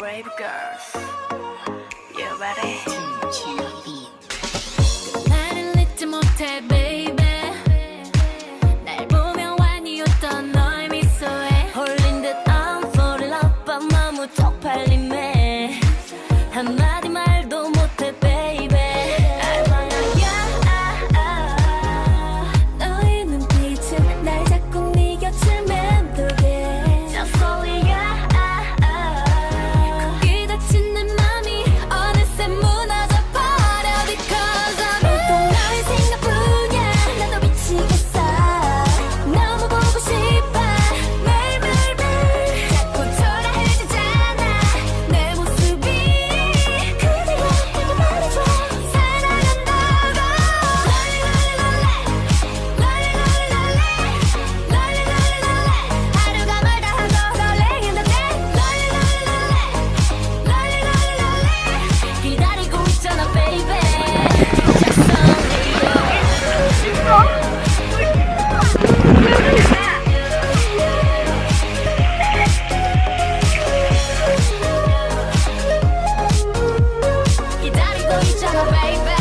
brave girls. You ready? 나를 잊지 못해 baby. 날 보며 완이 웃던 너의 미소에 홀린 듯 I'm falling up but 너무 쪽팔림에 한마디 말도 못해 baby. 너의 눈빛은 날 자꾸 네 곁을 맴돌게 Just only you. 거기 닫힌 내 맘이 어느새 무너져 버려 Because I'm 온통 너의 생각뿐이야. 나도 미치겠어. 너무 보고 싶어. 매일매일매일 자꾸 초라해지잖아 내 모습이. 그대가 내게 말해줘 사랑한다고. 하루가 멀다 하고 설레긴다네. 기다리고 있잖아 baby. Just only you. 기다리고 있잖아 baby.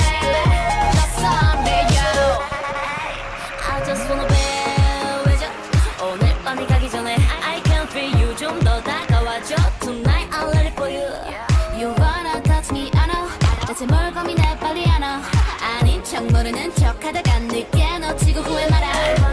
Just only you. I just wanna be with you. 오늘 밤이 가기 전에 I can feel you. 좀 더 다가와줘 Tonight I'm ready for you. You wanna touch me I know. 대체 뭘 고민해 빨리 안 와. 아닌 척 모르는 척 하다가 늦게 놓치고 후회 말아.